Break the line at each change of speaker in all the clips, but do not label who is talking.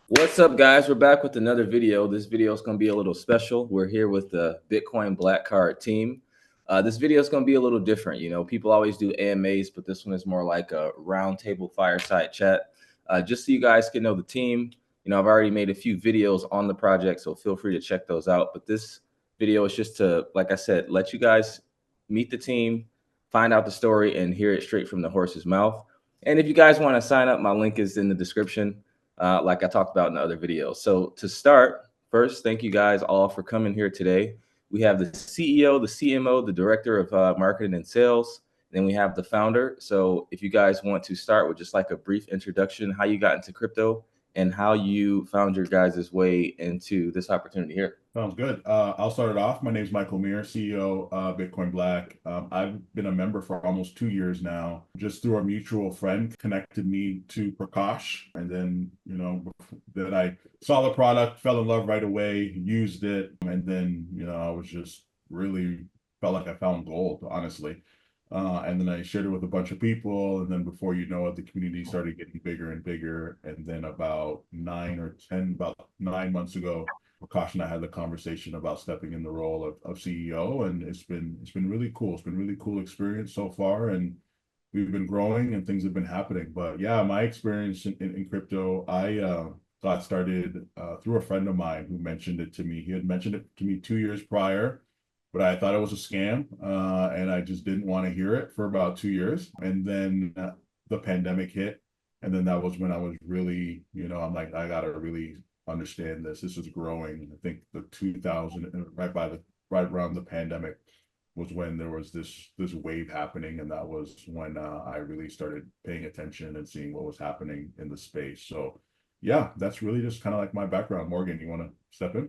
What's up, guys? We're back with another video. This video is going to be a little special. We're here with the Bitcoin Black Card team. This video is going to be a little different. You know, people always do AMAs, but this one is more like a roundtable fireside chat. Just so you guys can know the team. You know, I've already made a few videos on the project, so feel free to check those out. But this video is just to, like I said, let you guys meet the team, find out the story, and hear it straight from the horse's mouth. And if you guys want to sign up, my link is in the description. Like I talked about in the other videos. So to start, first, thank you guys all for coming here today. We have the CEO, the CMO, the Director of Marketing and Sales. Then we have the founder. So if you guys want to start with just like a brief introduction, how you got into crypto and how you found your guys' way into this opportunity here.
Sounds good. I'll start it off. My name is Michael Meir, CEO of Bitcoin Black. I've been a member for almost 2 years now. Just through a mutual friend connected me to Prakash. And then, that I saw the product, fell in love right away, used it. And then, I was just really felt like I found gold, honestly. And then I shared it with a bunch of people. And then before you know it, the community started getting bigger and bigger. And then about 9 months ago, Prakash and I had the conversation about stepping in the role of CEO, and it's been really cool. It's been a really cool experience so far, and we've been growing and things have been happening. But yeah, my experience in crypto, I got started through a friend of mine who mentioned it to me. He had mentioned it to me 2 years prior, but I thought it was a scam, and I just didn't want to hear it for about 2 years. And then the pandemic hit, and then that was when I was really, I'm like, I gotta really understand this. This is growing. I think the 2000, right around the pandemic was when there was this wave happening, and that was when I really started paying attention and seeing what was happening in the space. So yeah, that's really just kind of like my background. Morgan, you want to step in?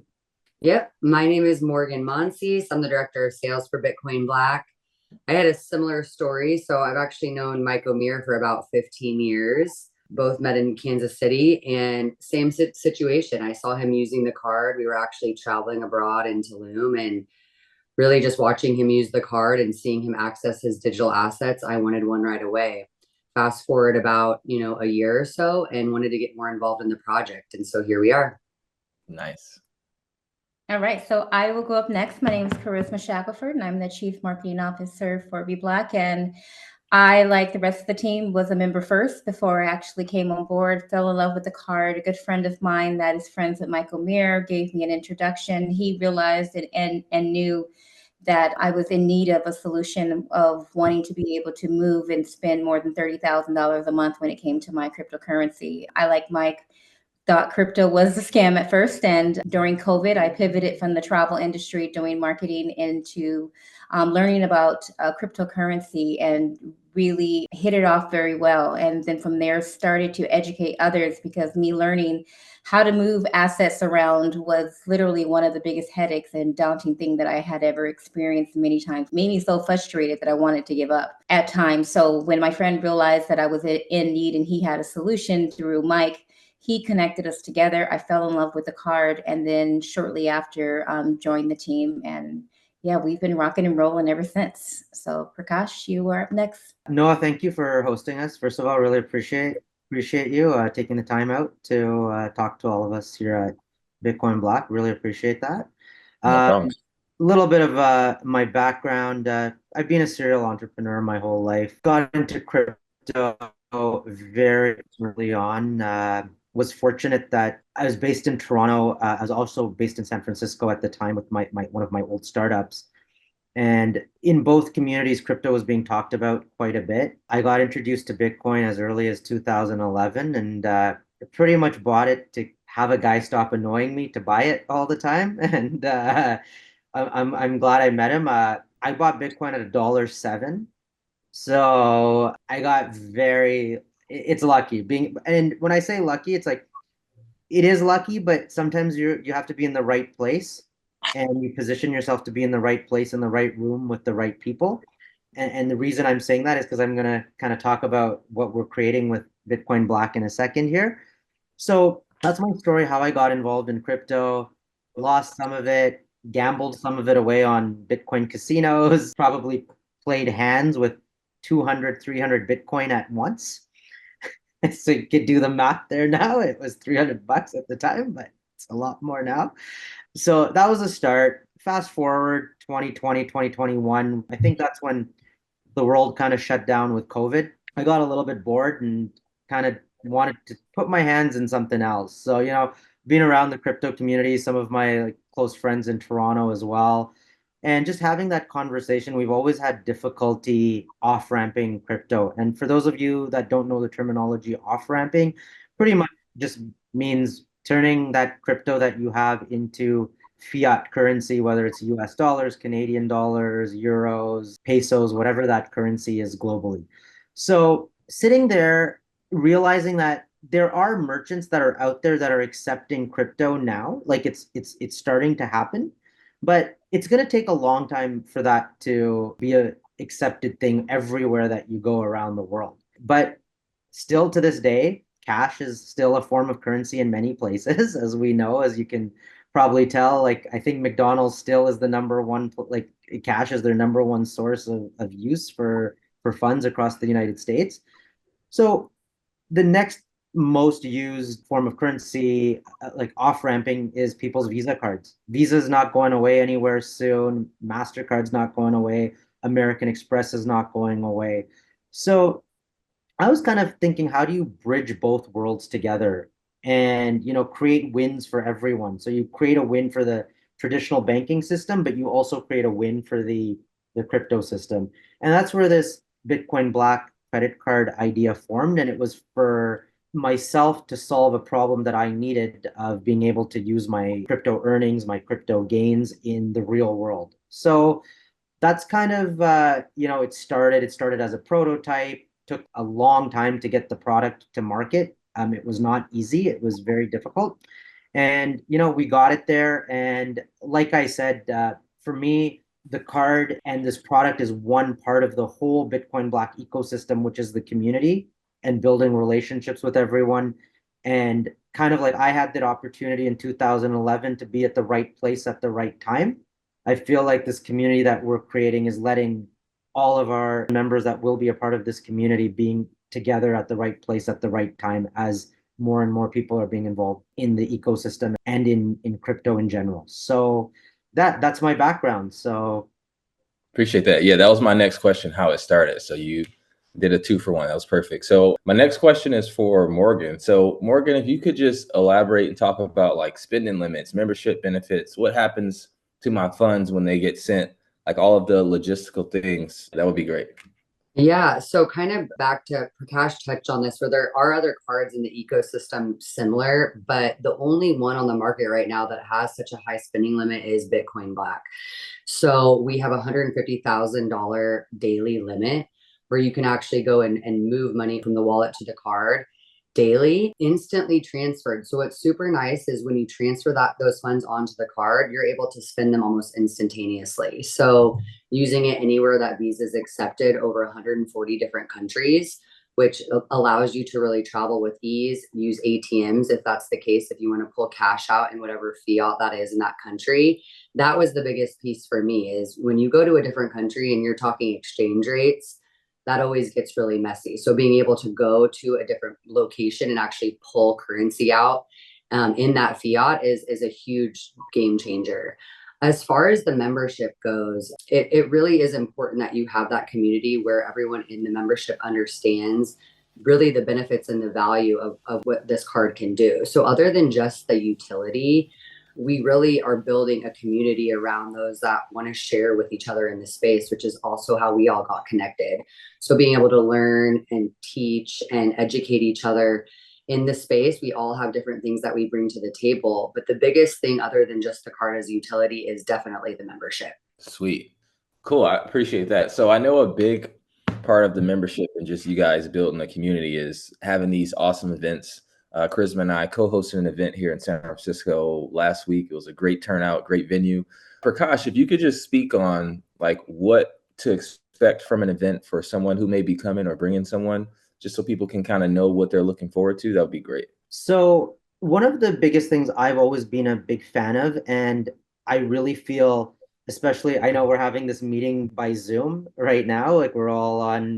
Yep. My name is Morgan Monsees. I'm the director of sales for Bitcoin Black. I had a similar story. So I've actually known Mike O'Meara for about 15 years. Both met in Kansas City, and same situation. I saw him using the card. We were actually traveling abroad in Tulum, and really just watching him use the card and seeing him access his digital assets. I wanted one right away. Fast forward about, a year or so, and wanted to get more involved in the project. And so here we are.
Nice.
All right, so I will go up next. My name is Charisma Shackelford, and I'm the Chief Marketing Officer for BBlack. And I, like the rest of the team, was a member first before I actually came on board, fell in love with the card. A good friend of mine that is friends with Michael Meir gave me an introduction. He realized it and knew that I was in need of a solution of wanting to be able to move and spend more than $30,000 a month when it came to my cryptocurrency. I, like Mike, thought crypto was a scam at first. And during COVID, I pivoted from the travel industry doing marketing into learning about cryptocurrency and really hit it off very well. And then from there, started to educate others, because me learning how to move assets around was literally one of the biggest headaches and daunting thing that I had ever experienced many times. Made me so frustrated that I wanted to give up at times. So when my friend realized that I was in need and he had a solution through Mike, he connected us together. I fell in love with the card, and then shortly after joined the team. And yeah, we've been rocking and rolling ever since. So Prakash, you are up next.
Noah, thank you for hosting us. First of all, really appreciate you taking the time out to talk to all of us here at Bitcoin Black. Really appreciate that.
No problem.
A little bit of my background. I've been a serial entrepreneur my whole life. Got into crypto very early on. Was fortunate that I was based in Toronto. I was also based in San Francisco at the time with my one of my old startups. And in both communities, crypto was being talked about quite a bit. I got introduced to Bitcoin as early as 2011, and pretty much bought it to have a guy stop annoying me to buy it all the time. And I'm glad I met him. I bought Bitcoin at $1.07. So I got it's lucky and when I say lucky, it's like, it is lucky, but sometimes you have to be in the right place, and you position yourself to be in the right place in the right room with the right people. And the reason I'm saying that is because I'm going to kind of talk about what we're creating with Bitcoin Black in a second here. So that's my story, how I got involved in crypto, lost some of it, gambled some of it away on Bitcoin casinos, probably played hands with 200, 300 Bitcoin at once. So you could do the math there now. It was $300 at the time, but it's a lot more now. So that was a start. Fast forward 2020, 2021. I think that's when the world kind of shut down with COVID. I got a little bit bored and kind of wanted to put my hands in something else. So, being around the crypto community, some of my close friends in Toronto as well, and just having that conversation, we've always had difficulty off-ramping crypto. And for those of you that don't know the terminology off-ramping, pretty much just means turning that crypto that you have into fiat currency, whether it's US dollars, Canadian dollars, euros, pesos, whatever that currency is globally. So sitting there, realizing that there are merchants that are out there that are accepting crypto now, like it's starting to happen, but it's going to take a long time for that to be a accepted thing everywhere that you go around the world. But still to this day, cash is still a form of currency in many places, as we know, as you can probably tell. Like, I think McDonald's still is the number one, like cash is their number one source of use for funds across the United States. So the next most used form of currency, like off-ramping, is people's Visa cards. Visa's not going away anywhere soon. MasterCard's not going away. American Express is not going away. So I was kind of thinking, how do you bridge both worlds together and, create wins for everyone? So you create a win for the traditional banking system, but you also create a win for the crypto system. And that's where this Bitcoin Black credit card idea formed. And it was for myself to solve a problem that I needed of being able to use my crypto earnings, my crypto gains in the real world. So that's kind of, it started as a prototype. Took a long time to get the product to market. It was not easy. It was very difficult. And, we got it there. And like I said, for me, the card and this product is one part of the whole Bitcoin Black ecosystem, which is the community and building relationships with everyone. And kind of like I had that opportunity in 2011 to be at the right place at the right time. I feel like this community that we're creating is letting all of our members that will be a part of this community being together at the right place at the right time, as more and more people are being involved in the ecosystem and in crypto in general. So that's my background. So
appreciate that. Yeah, that was my next question, how it started. So you did a 2-for-1. That was perfect. So my next question is for Morgan. So Morgan, if you could just elaborate and talk about like spending limits, membership benefits, what happens to my funds when they get sent, like all of the logistical things, that would be great.
Yeah, so kind of back to Prakash touched on this, where there are other cards in the ecosystem similar, but the only one on the market right now that has such a high spending limit is Bitcoin Black. So we have a $150,000 daily limit where you can actually go and move money from the wallet to the card daily, instantly transferred. So what's super nice is when you transfer those funds onto the card, you're able to spend them almost instantaneously. So using it anywhere that Visa is accepted, over 140 different countries, which allows you to really travel with ease, use ATMs if that's the case, if you want to pull cash out in whatever fiat that is in that country. That was the biggest piece for me, is when you go to a different country and you're talking exchange rates, that always gets really messy. So being able to go to a different location and actually pull currency out in that fiat is a huge game changer. As far as the membership goes, it really is important that you have that community where everyone in the membership understands really the benefits and the value of what this card can do. So other than just the utility, we really are building a community around those that want to share with each other in the space, which is also how we all got connected. So being able to learn and teach and educate each other in the space, we all have different things that we bring to the table. But the biggest thing, other than just the card as utility, is definitely the membership.
Sweet. Cool. I appreciate that. So I know a big part of the membership and just you guys building a community is having these awesome events. Charisma and I co-hosted an event here in San Francisco last week. It was a great turnout, great venue. Prakash, if you could just speak on like what to expect from an event for someone who may be coming or bringing someone, just so people can kind of know what they're looking forward to, that would be great.
So one of the biggest things I've always been a big fan of, and I really feel, especially, I know we're having this meeting by Zoom right now, like we're all on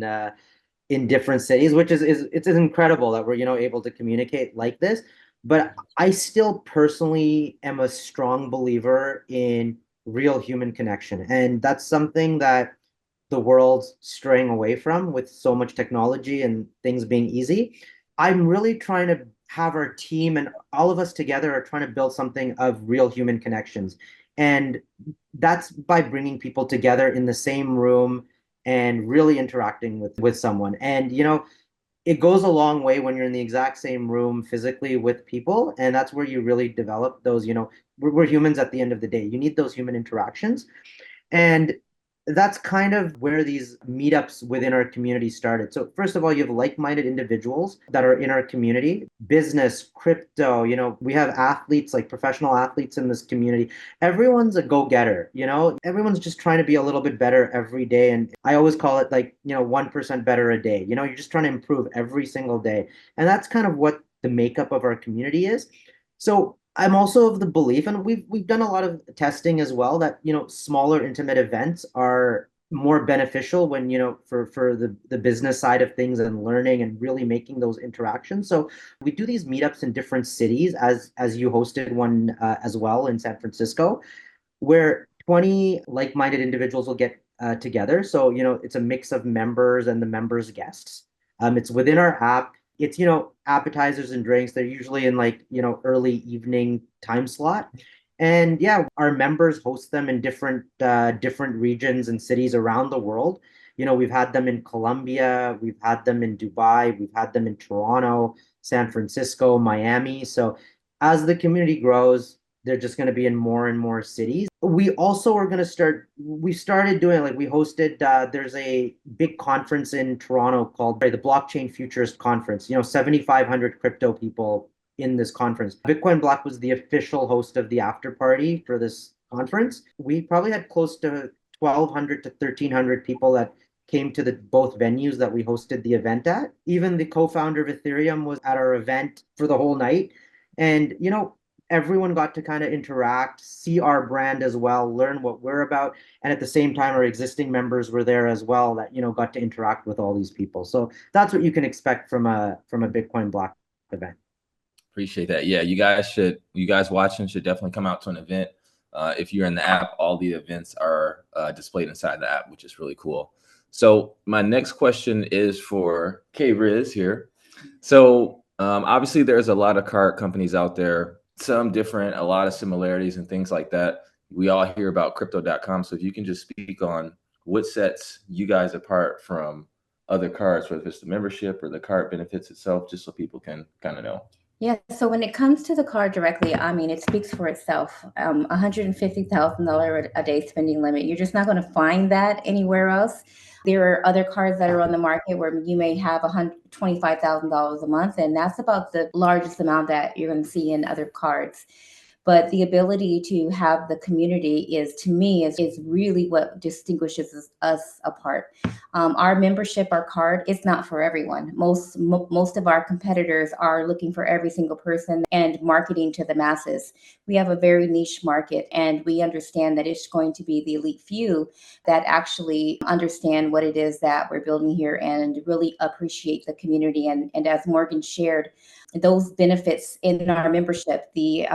in different cities, which is it's incredible that we're, you know, able to communicate like this. But I still personally am a strong believer in real human connection. And that's something that the world's straying away from with so much technology and things being easy. I'm really trying to have our team and all of us together are trying to build something of real human connections. And that's by bringing people together in the same room and really interacting with someone. And, you know, it goes a long way when you're in the exact same room physically with people. And that's where you really develop those, you know, we're humans at the end of the day. You need those human interactions. And that's kind of where these meetups within our community started. So first of all, you have like-minded individuals that are in our community, business, crypto, you know, we have athletes, like professional athletes in this community. Everyone's a go-getter, you know, everyone's just trying to be a little bit better every day. And I always call it like, you know, 1% better a day. You know, you're just trying to improve every single day. And that's kind of what the makeup of our community is. So I'm also of the belief, and we've done a lot of testing as well, that, you know, smaller intimate events are more beneficial when, you know, for the business side of things and learning and really making those interactions. So we do these meetups in different cities, as you hosted one as well in San Francisco, where 20 like-minded individuals will get together. So, you know, it's a mix of members and the members' guests. It's within our app. It's, you know, appetizers and drinks. They're usually in like, you know, early evening time slot. And yeah, our members host them in different regions and cities around the world. You know, we've had them in Colombia, we've had them in Dubai, we've had them in Toronto, San Francisco, Miami. So as the community grows, they're just going to be in more and more cities. We also are going to we started doing, like, we hosted, there's a big conference in Toronto called the Blockchain Futurist Conference, you know, 7,500 crypto people in this conference. Bitcoin Black was the official host of the after party for this conference. We probably had close to 1,200 to 1,300 people that came to the both venues that we hosted the event at. Even the co-founder of Ethereum was at our event for the whole night. And, you know, everyone got to kind of interact, see our brand as well, learn what we're about. And at the same time, our existing members were there as well that, you know, got to interact with all these people. So that's what you can expect from a Bitcoin Black event.
Appreciate that. Yeah, you guys watching should definitely come out to an event. If you're in the app, all the events are displayed inside the app, which is really cool. So my next question is for K-Riz here. So obviously there's a lot of card companies out there, some different, a lot of similarities and things like that. We all hear about crypto.com. So if you can just speak on what sets you guys apart from other cards, whether it's the membership or the card benefits itself, just so people can kind of know.
Yeah, so when it comes to the card directly, I mean, it speaks for itself. $150,000 a day spending limit. You're just not going to find that anywhere else. There are other cards that are on the market where you may have $25,000 a month, and that's about the largest amount that you're going to see in other cards. But the ability to have the community is, to me, is really what distinguishes us apart. Our membership, our card, is not for everyone. Most of our competitors are looking for every single person and marketing to the masses. We have a very niche market, and we understand that it's going to be the elite few that actually understand what it is that we're building here and really appreciate the community. And as Morgan shared, those benefits in our membership, the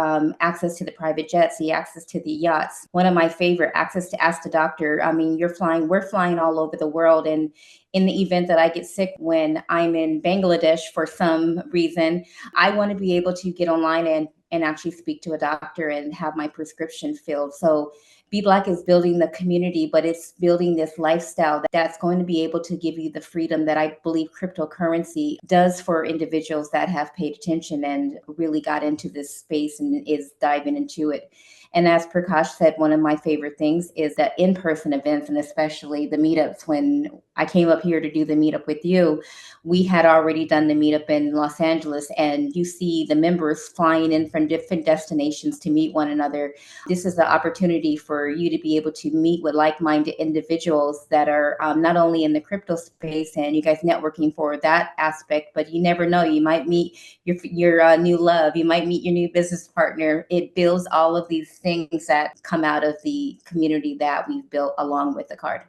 access to the private jets, the access to the yachts. One of my favorite, access to Ask the Doctor. I mean, we're flying all over the world. And in the event that I get sick when I'm in Bangladesh for some reason, I want to be able to get online and actually speak to a doctor and have my prescription filled. So BBlack is building the community, but it's building this lifestyle that's going to be able to give you the freedom that I believe cryptocurrency does for individuals that have paid attention and really got into this space and is diving into it. And as Prakash said, one of my favorite things is that in-person events, and especially the meetups. When I came up here to do the meetup with you, we had already done the meetup in Los Angeles, and you see the members flying in from different destinations to meet one another. This is the opportunity for you to be able to meet with like-minded individuals that are not only in the crypto space, and you guys networking for that aspect, but you never know, you might meet your new love, you might meet your new business partner. It builds all of these things that come out of the community that we've built along with the card.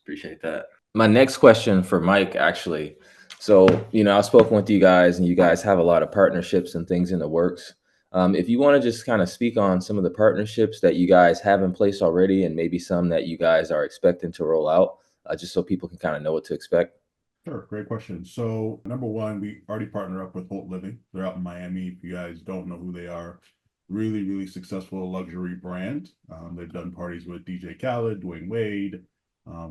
Appreciate that. My next question for Mike, actually. So, I've spoken with you guys and you guys have a lot of partnerships and things in the works. If you want to just kind of speak on some of the partnerships that you guys have in place already and maybe some that you guys are expecting to roll out, just so people can kind of know what to expect.
Sure, great question. So number one, we already partnered up with Holt Living. They're out in Miami. If you guys don't know who they are, really, really successful luxury brand. They've done parties with DJ Khaled, Dwayne Wade.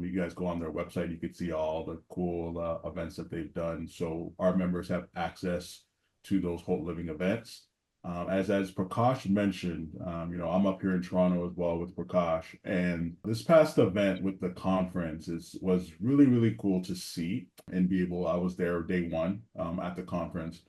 You guys go on their website, you can see all the cool events that they've done. So our members have access to those Holt Living events. As Prakash mentioned, I'm up here in Toronto as well with Prakash, and this past event with the conference was really, really cool to see and be able. I was there day one at the conference,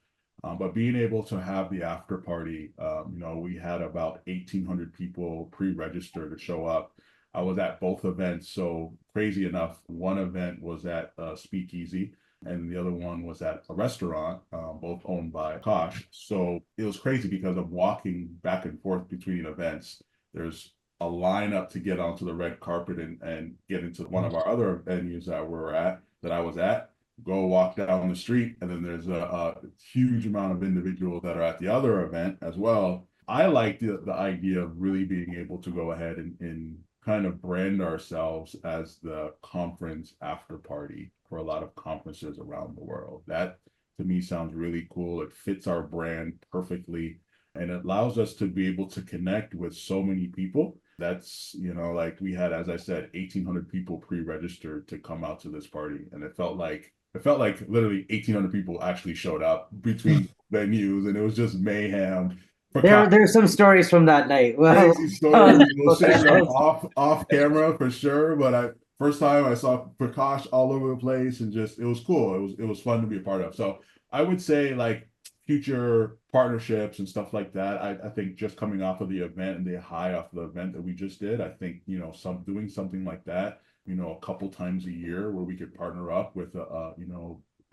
but being able to have the after party, we had about 1,800 people pre-register to show up. I was at both events, so crazy enough, one event was at Speakeasy and the other one was at a restaurant, both owned by Kosh. So it was crazy because I'm walking back and forth between events. There's a lineup to get onto the red carpet and get into one of our other venues that I was at. Go walk down the street, and then there's a huge amount of individuals that are at the other event as well. I like the idea of really being able to go ahead and kind of brand ourselves as the conference after party for a lot of conferences around the world. That to me sounds really cool. It fits our brand perfectly and it allows us to be able to connect with so many people. That's, like we had, as I said, 1,800 people pre-registered to come out to this party. And it felt like literally 1,800 people actually showed up between venues and it was just mayhem.
There's some stories from that night. Well,
crazy stories. We'll share them off camera for sure. But first time I saw Prakash all over the place, and just it was cool. It was fun to be a part of. So I would say like future partnerships and stuff like that. I think just coming off of the event and the high off the event that we just did, I think doing something like that, a couple times a year where we could partner up with a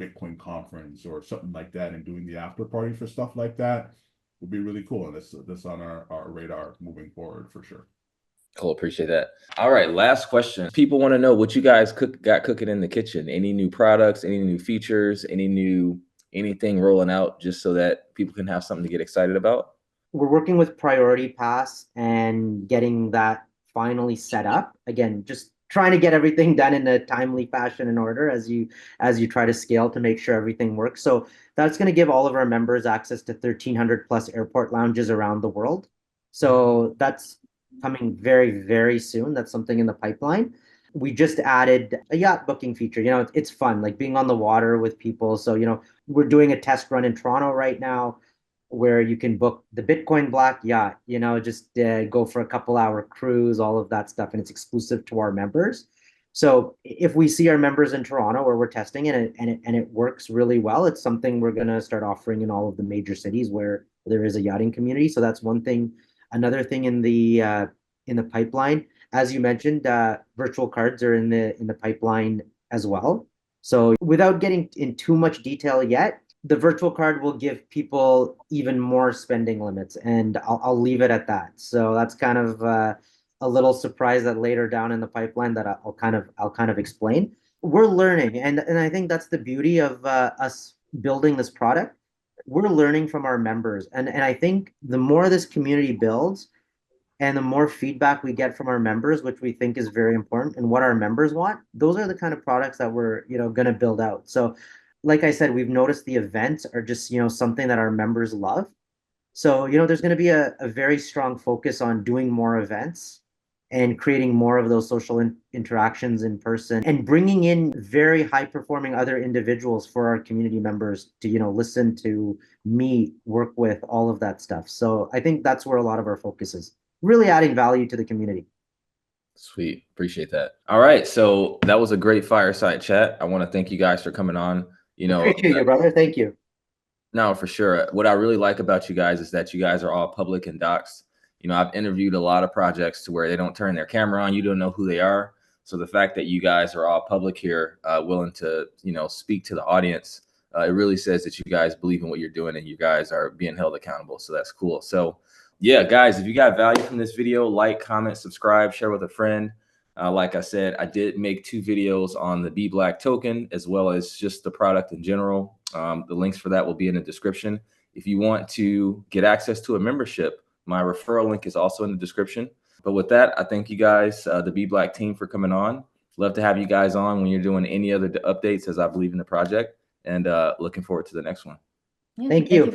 Bitcoin conference or something like that, and doing the after party for stuff like that would be really cool. And that's on our radar moving forward for sure.
Cool. Appreciate that. All right. Last question. People want to know what you guys got cooking in the kitchen. Any new products, any new features, anything rolling out, just so that people can have something to get excited about?
We're working with Priority Pass and getting that finally set up. Again, just trying to get everything done in a timely fashion and order as you try to scale to make sure everything works. So that's going to give all of our members access to 1,300 plus airport lounges around the world. So that's coming very, very soon. That's something in the pipeline. We just added a yacht booking feature. It's fun, like being on the water with people. So, we're doing a test run in Toronto right now where you can book the Bitcoin Black yacht, just go for a couple-hour cruise, all of that stuff, and it's exclusive to our members. So if we see our members in Toronto where we're testing it and it works really well, it's something we're going to start offering in all of the major cities where there is a yachting community. So that's one thing. Another thing in the pipeline, as you mentioned, virtual cards are in the pipeline as well. So without getting in too much detail yet, the virtual card will give people even more spending limits, and I'll leave it at that. So that's kind of a little surprise that later down in the pipeline that I'll kind of explain. We're learning, and I think that's the beauty of us building this product. We're learning from our members, and I think the more this community builds, and the more feedback we get from our members, which we think is very important, and what our members want, those are the kind of products that we're going to build out. So like I said, we've noticed the events are just, something that our members love. So, there's going to be a very strong focus on doing more events and creating more of those social interactions in person and bringing in very high performing other individuals for our community members to, listen to, meet, work with, all of that stuff. So I think that's where a lot of our focus is, really adding value to the community.
Sweet. Appreciate that. All right. So that was a great fireside chat. I want to thank you guys for coming on.
Appreciate you, brother. Thank you.
No, for sure. What I really like about you guys is that you guys are all public and doxed. I've interviewed a lot of projects to where they don't turn their camera on. You don't know who they are. So the fact that you guys are all public here, willing to, speak to the audience, it really says that you guys believe in what you're doing and you guys are being held accountable. So that's cool. So yeah, guys, if you got value from this video, like, comment, subscribe, share with a friend. Like I said, I did make 2 videos on the BBlack token as well as just the product in general. The links for that will be in the description. If you want to get access to a membership, my referral link is also in the description. But with that, I thank you guys, the BBlack team, for coming on. Love to have you guys on when you're doing any other updates, as I believe in the project, and looking forward to the next one.
Thank you.